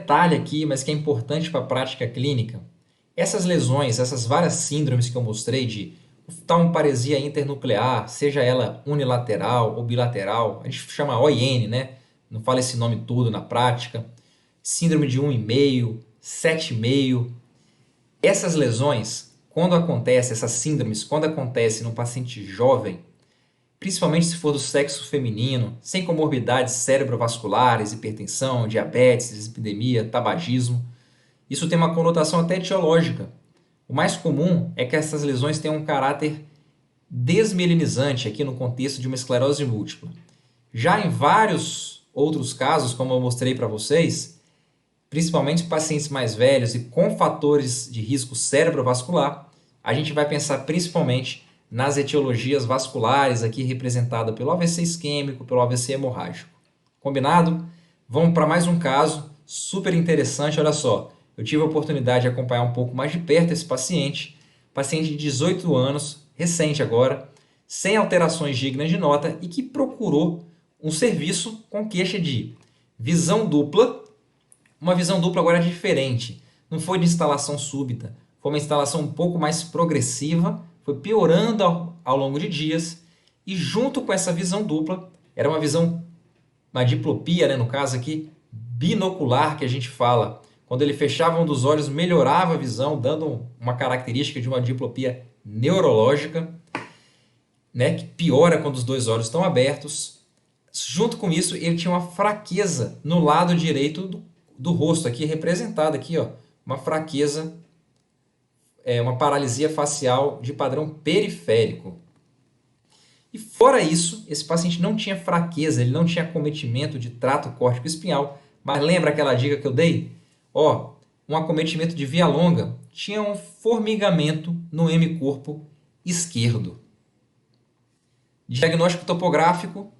detalhe aqui, mas que é importante para a prática clínica. Essas lesões, essas várias síndromes que eu mostrei de oftalmoparesia internuclear, seja ela unilateral ou bilateral, a gente chama OIN, né? Não fala esse nome todo na prática. Síndrome de 1,5, 7,5. Essas lesões, quando acontecem, essas síndromes, quando acontecem num paciente jovem, principalmente se for do sexo feminino, sem comorbidades cerebrovasculares, hipertensão, diabetes, dislipidemia, tabagismo, isso tem uma conotação até etiológica. O mais comum é que essas lesões tenham um caráter desmielinizante aqui no contexto de uma esclerose múltipla. Já em vários outros casos, como eu mostrei para vocês, principalmente pacientes mais velhos e com fatores de risco cerebrovascular, a gente vai pensar principalmente nas etiologias vasculares, aqui representada pelo AVC isquêmico, pelo AVC hemorrágico. Combinado? Vamos para mais um caso super interessante, olha só. Eu tive a oportunidade de acompanhar um pouco mais de perto esse paciente de 18 anos, recente agora, sem alterações dignas de nota e que procurou um serviço com queixa de visão dupla. Uma visão dupla agora diferente, não foi de instalação súbita, foi uma instalação um pouco mais progressiva, foi piorando ao longo de dias e junto com essa visão dupla, era uma diplopia, né, no caso aqui, binocular que a gente fala. Quando ele fechava um dos olhos, melhorava a visão, dando uma característica de uma diplopia neurológica, né, que piora quando os dois olhos estão abertos. Junto com isso, ele tinha uma fraqueza no lado direito do rosto, aqui representada, aqui, ó, uma fraqueza, uma paralisia facial de padrão periférico. E fora isso, esse paciente não tinha fraqueza, ele não tinha acometimento de trato córtico-espinhal, mas lembra aquela dica que eu dei? Ó, um acometimento de via longa, tinha um formigamento no hemicorpo esquerdo. Diagnóstico topográfico,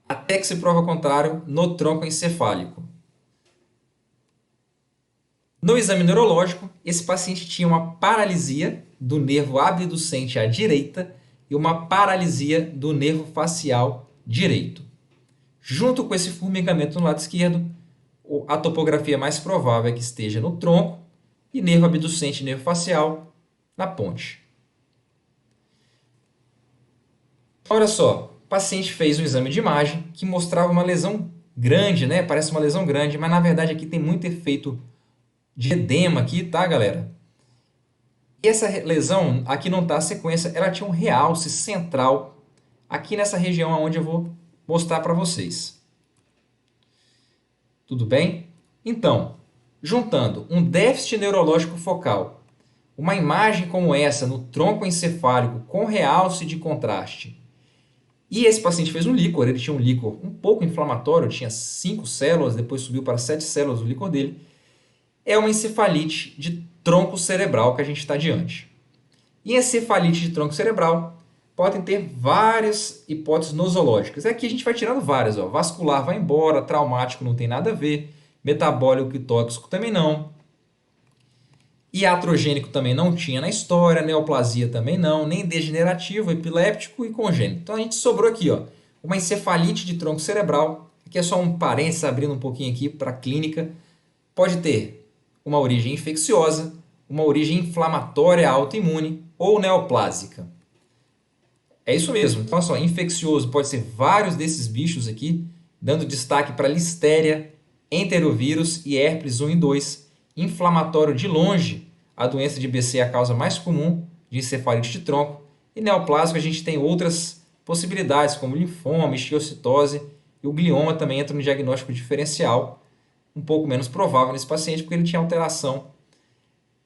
até que se prova o contrário, no tronco encefálico. No exame neurológico, esse paciente tinha uma paralisia do nervo abducente à direita e uma paralisia do nervo facial direito. Junto com esse formigamento no lado esquerdo, a topografia mais provável é que esteja no tronco e nervo abducente e nervo facial na ponte. Olha só, o paciente fez um exame de imagem que mostrava uma lesão grande, né? Parece uma lesão grande, mas na verdade aqui tem muito efeito de edema aqui, tá, galera? E essa lesão, aqui não está a sequência, ela tinha um realce central aqui nessa região onde eu vou mostrar para vocês. Tudo bem? Então, juntando um déficit neurológico focal, uma imagem como essa no tronco encefálico com realce de contraste, e esse paciente fez um líquor, ele tinha um líquor um pouco inflamatório, tinha 5 células, depois subiu para 7 células o líquor dele, é uma encefalite de tronco cerebral que a gente está diante. E encefalite de tronco cerebral podem ter várias hipóteses nosológicas. Aqui a gente vai tirando várias. Ó. Vascular vai embora, traumático não tem nada a ver, metabólico e tóxico também não. Iatrogênico também não tinha na história, neoplasia também não, nem degenerativo, epiléptico e congênito. Então a gente sobrou aqui, ó, uma encefalite de tronco cerebral. Aqui é só um parênteses abrindo um pouquinho aqui para a clínica. Pode ter uma origem infecciosa, uma origem inflamatória autoimune ou neoplásica. É isso mesmo. Então, olha só, infeccioso pode ser vários desses bichos aqui, dando destaque para listéria, enterovírus e herpes 1 e 2. Inflamatório de longe, a doença de BC é a causa mais comum de encefalite de tronco. E neoplásico a gente tem outras possibilidades, como linfoma, histiocytose, e o glioma também entra no diagnóstico diferencial, um pouco menos provável nesse paciente, porque ele tinha alteração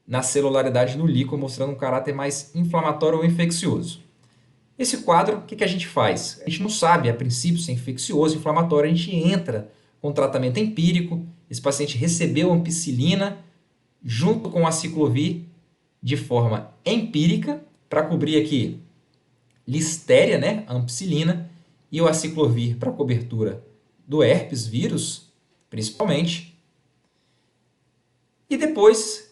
na celularidade do líquor, mostrando um caráter mais inflamatório ou infeccioso. Esse quadro, o que a gente faz? A gente não sabe, a princípio, se é infeccioso, inflamatório, a gente entra com tratamento empírico. Esse paciente recebeu ampicilina junto com aciclovir de forma empírica para cobrir aqui listéria, né, a ampicilina, e o aciclovir para cobertura do herpes vírus, principalmente. E depois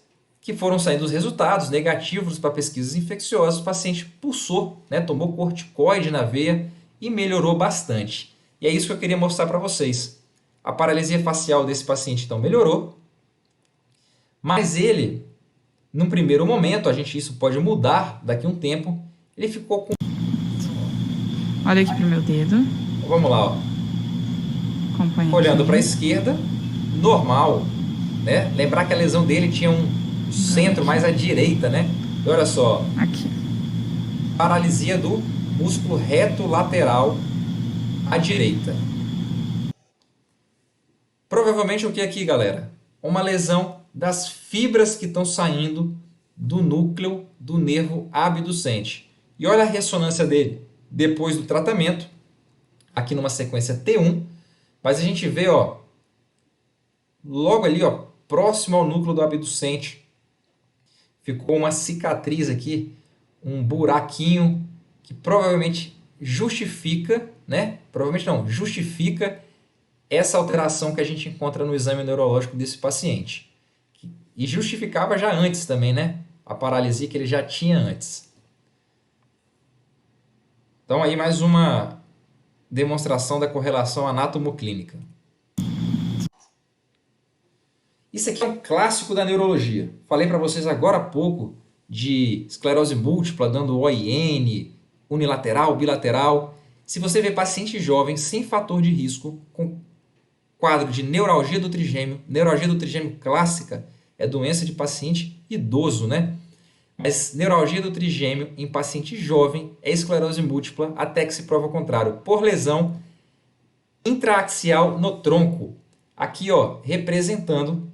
que foram saindo os resultados negativos para pesquisas infecciosas, o paciente pulsou, né, tomou corticoide na veia e melhorou bastante. E é isso que eu queria mostrar para vocês. A paralisia facial desse paciente então melhorou, mas ele, num primeiro momento, isso pode mudar daqui a um tempo, ele ficou com... Olha aqui pro meu dedo. Vamos lá, ó. Acompanha Olhando para a aqui. esquerda, normal, né? Lembrar que a lesão dele tinha um centro mais à direita, né? E olha só, Aqui. paralisia do músculo reto lateral à direita. Provavelmente o que aqui, galera? Uma lesão das fibras que estão saindo do núcleo do nervo abducente. E olha a ressonância dele depois do tratamento, aqui numa sequência T1, mas a gente vê, ó, logo ali, ó, próximo ao núcleo do abducente, ficou uma cicatriz aqui, um buraquinho que provavelmente justifica, né? Provavelmente não, justifica essa alteração que a gente encontra no exame neurológico desse paciente. E justificava já antes também, né? A paralisia que ele já tinha antes. Então aí mais uma demonstração da correlação anatomoclínica. Isso aqui é um clássico da neurologia. Falei para vocês agora há pouco de esclerose múltipla dando OIN, unilateral, bilateral. Se você vê paciente jovem sem fator de risco, com quadro de neuralgia do trigêmeo clássica é doença de paciente idoso, né? Mas neuralgia do trigêmeo em paciente jovem é esclerose múltipla até que se prova o contrário, por lesão intraaxial no tronco. Aqui, ó, representando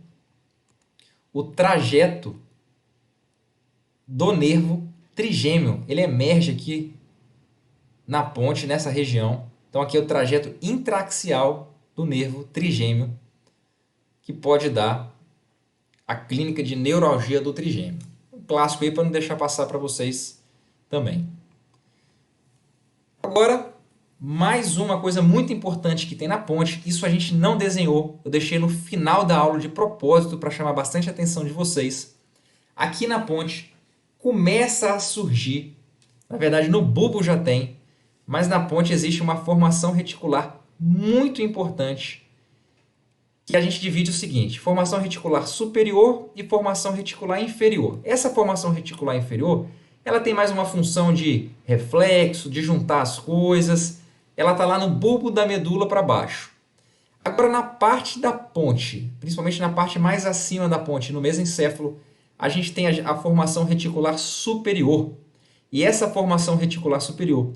o trajeto do nervo trigêmeo. Ele emerge aqui na ponte, nessa região. Então aqui é o trajeto intraaxial do nervo trigêmeo, que pode dar a clínica de neuralgia do trigêmeo. Um clássico aí para não deixar passar para vocês também. Agora, mais uma coisa muito importante que tem na ponte, isso a gente não desenhou, eu deixei no final da aula de propósito para chamar bastante a atenção de vocês. Aqui na ponte começa a surgir, na verdade no bulbo já tem, mas na ponte existe uma formação reticular muito importante, que a gente divide o seguinte: formação reticular superior e formação reticular inferior. Essa formação reticular inferior, ela tem mais uma função de reflexo, de juntar as coisas. Ela está lá no bulbo da medula para baixo. Agora, na parte da ponte, principalmente na parte mais acima da ponte, no mesencéfalo, a gente tem a formação reticular superior. E essa formação reticular superior,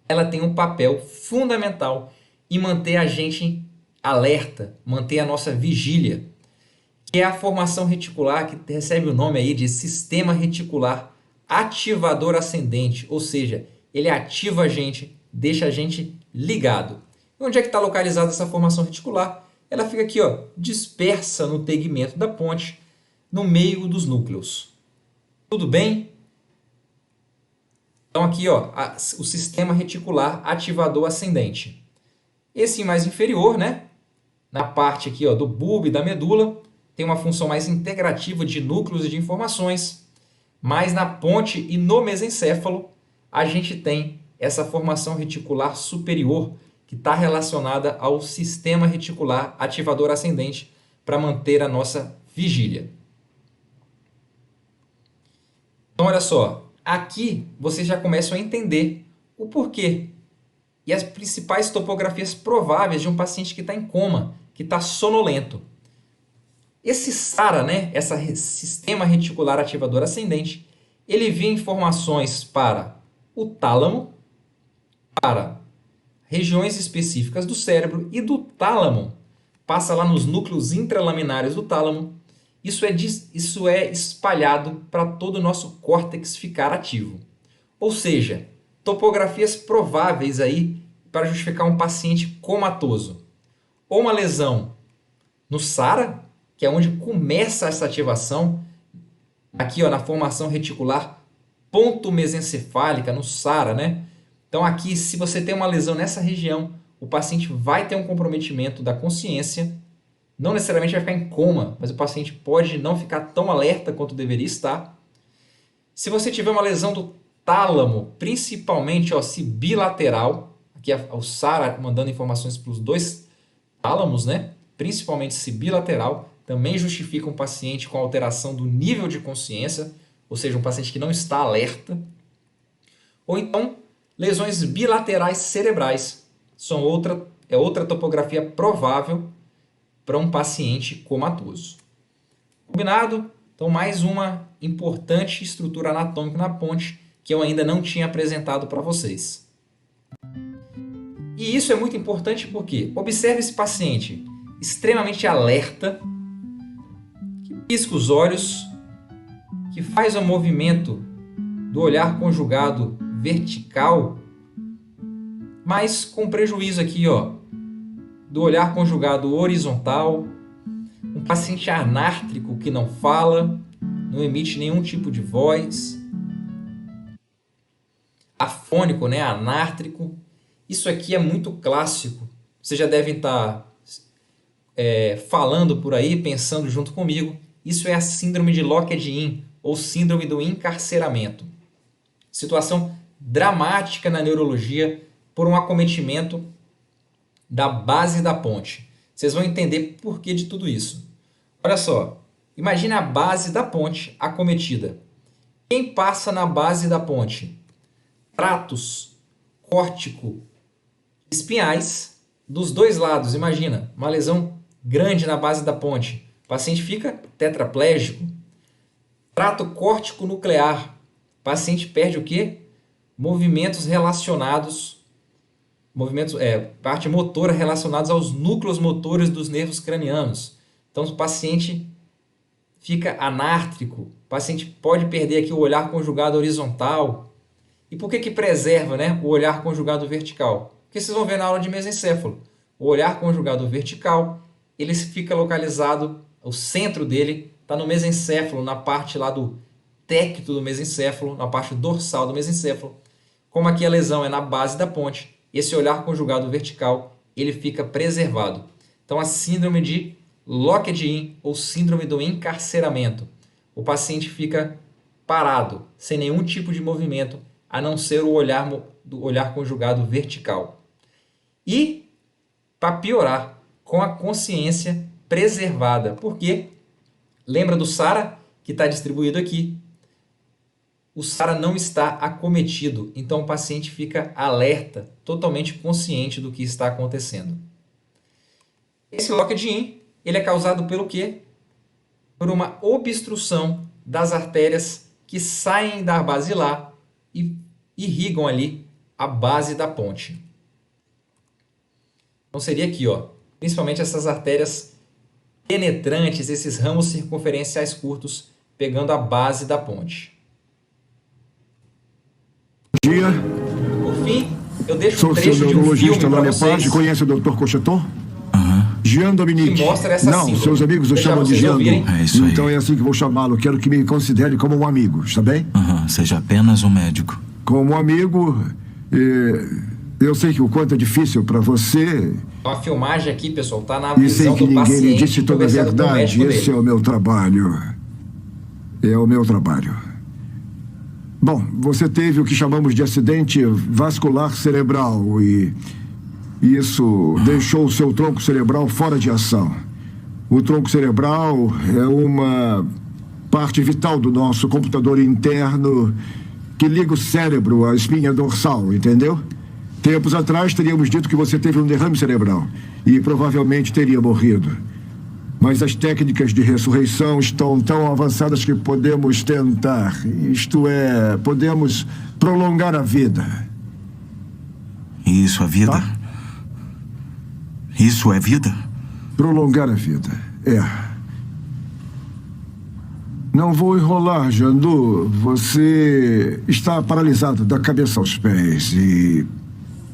ela tem um papel fundamental em manter a gente alerta, manter a nossa vigília, que é a formação reticular que recebe o nome aí de sistema reticular ativador ascendente, ou seja, ele ativa a gente, deixa a gente ligado. E onde é que está localizada essa formação reticular? Ela fica aqui, ó, dispersa no tegmento da ponte, no meio dos núcleos. Tudo bem? Então aqui, ó, o sistema reticular ativador ascendente. Esse mais inferior, né? Na parte aqui, ó, do bulbo e da medula, tem uma função mais integrativa de núcleos e de informações, mas na ponte e no mesencéfalo a gente tem essa formação reticular superior que está relacionada ao sistema reticular ativador ascendente para manter a nossa vigília. Então olha só, aqui vocês já começam a entender o porquê e as principais topografias prováveis de um paciente que está em coma, que está sonolento. Esse SARA, né, esse sistema reticular ativador ascendente, ele envia informações para o tálamo, para regiões específicas do cérebro, e do tálamo passa lá nos núcleos intralaminares do tálamo. Isso é espalhado para todo o nosso córtex ficar ativo. Ou seja, topografias prováveis aí para justificar um paciente comatoso. Ou uma lesão no SARA, que é onde começa essa ativação, aqui ó, na formação reticular pontomesencefálica, no SARA, né? Então aqui, se você tem uma lesão nessa região, o paciente vai ter um comprometimento da consciência, não necessariamente vai ficar em coma, mas o paciente pode não ficar tão alerta quanto deveria estar. Se você tiver uma lesão do tálamo, principalmente ó, se bilateral, aqui o SARA mandando informações para os dois tálamos, né? Principalmente se bilateral, também justifica um paciente com alteração do nível de consciência, ou seja, um paciente que não está alerta. Ou então, lesões bilaterais cerebrais são outra topografia provável para um paciente comatoso. Combinado? Então, mais uma importante estrutura anatômica na ponte que eu ainda não tinha apresentado para vocês. E isso é muito importante porque observe esse paciente extremamente alerta, que pisca os olhos, que faz o movimento do olhar conjugado vertical, mas com prejuízo aqui, ó, do olhar conjugado horizontal, um paciente anártrico que não fala, não emite nenhum tipo de voz, afônico, né, anártrico. Isso aqui é muito clássico, vocês já devem estar falando por aí, pensando junto comigo. Isso é a síndrome de Locked-in, ou síndrome do encarceramento. Situação dramática na neurologia por um acometimento da base da ponte. Vocês vão entender por que de tudo isso. Olha só, imagine a base da ponte acometida. Quem passa na base da ponte? Tratos córtico espinhais dos dois lados. Imagina, uma lesão grande na base da ponte. O paciente fica tetraplégico. Trato córtico nuclear. O paciente perde o quê? Movimentos relacionados, parte motora relacionados aos núcleos motores dos nervos cranianos. Então o paciente fica anártrico. O paciente pode perder aqui o olhar conjugado horizontal. E por que preserva, né, o olhar conjugado vertical? Porque vocês vão ver na aula de mesencéfalo. O olhar conjugado vertical, ele fica localizado, o centro dele está no mesencéfalo, na parte lá do tecto do mesencéfalo, na parte dorsal do mesencéfalo. Como aqui a lesão é na base da ponte, esse olhar conjugado vertical, ele fica preservado. Então a síndrome de Locked-in, ou síndrome do encarceramento. O paciente fica parado, sem nenhum tipo de movimento, a não ser o olhar conjugado vertical. E, para piorar, com a consciência preservada. Por quê? Lembra do SARA, que está distribuído aqui? O SARA não está acometido, então o paciente fica alerta, totalmente consciente do que está acontecendo. Esse Locked-in, ele é causado pelo quê? Por uma obstrução das artérias que saem da basilar e irrigam ali a base da ponte. Então seria aqui, ó, principalmente essas artérias penetrantes, esses ramos circunferenciais curtos, pegando a base da ponte. Dia. Por fim, eu deixo Sou um seu trecho de um neurologista filme lá para na Lepage. vocês Conhece o Dr. Cocheton? Jean Dominique. que mostra essa Não, síndrome. seus amigos o Deixar chamam de vocês Jean. ouvirem. É isso aí. Então é assim que vou chamá-lo. Quero que me considere como um amigo, está bem? Seja apenas um médico. Como amigo, eu sei que o quanto é difícil para você Então, a filmagem aqui, pessoal, está na e sei visão que do ninguém lhe paciente disse toda a conversando com o verdade. médico Esse dele. é o meu trabalho. É o meu trabalho. Bom, você teve o que chamamos de acidente vascular cerebral e isso deixou o seu tronco cerebral fora de ação. O tronco cerebral é uma parte vital do nosso computador interno que liga o cérebro à espinha dorsal, entendeu? Tempos atrás teríamos dito que você teve um derrame cerebral e provavelmente teria morrido. Mas as técnicas de ressurreição estão tão avançadas que podemos tentar. Isto é, podemos prolongar a vida. Isso é vida? Tá? Isso é vida? Prolongar a vida, é. Não vou enrolar, Jandu. Você está paralisado da cabeça aos pés e,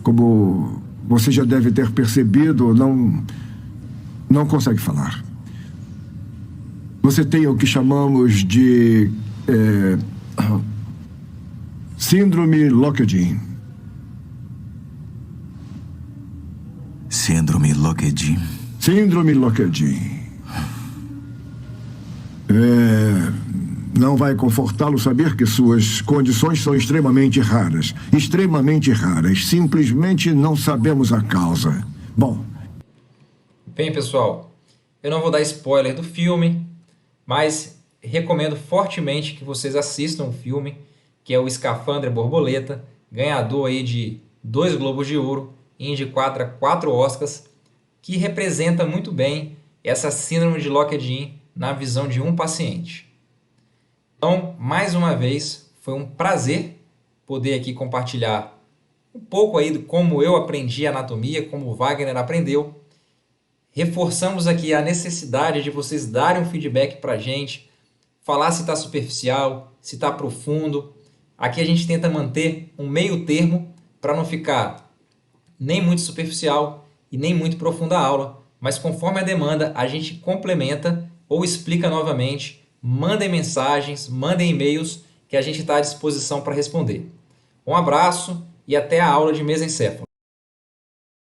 como você já deve ter percebido, não consegue falar. Você tem o que chamamos de síndrome Locked-in. Síndrome Locked-in. Síndrome Locked-in. Não vai confortá-lo saber que suas condições são extremamente raras. Extremamente raras. Simplesmente não sabemos a causa. Bom. Bem, pessoal, eu não vou dar spoiler do filme, mas recomendo fortemente que vocês assistam o filme, que é o Escafandra Borboleta, ganhador aí de 2 Globos de Ouro e indicado a 4 Oscars, que representa muito bem essa síndrome de Lockheed na visão de um paciente. Então, mais uma vez, foi um prazer poder aqui compartilhar um pouco aí de como eu aprendi anatomia, como o Wagner aprendeu. Reforçamos aqui a necessidade de vocês darem um feedback para a gente, falar se está superficial, se está profundo. Aqui a gente tenta manter um meio termo para não ficar nem muito superficial e nem muito profunda a aula, mas conforme a demanda a gente complementa ou explica novamente. Mandem mensagens, mandem e-mails que a gente está à disposição para responder. Um abraço e até a aula de mesencéfalo.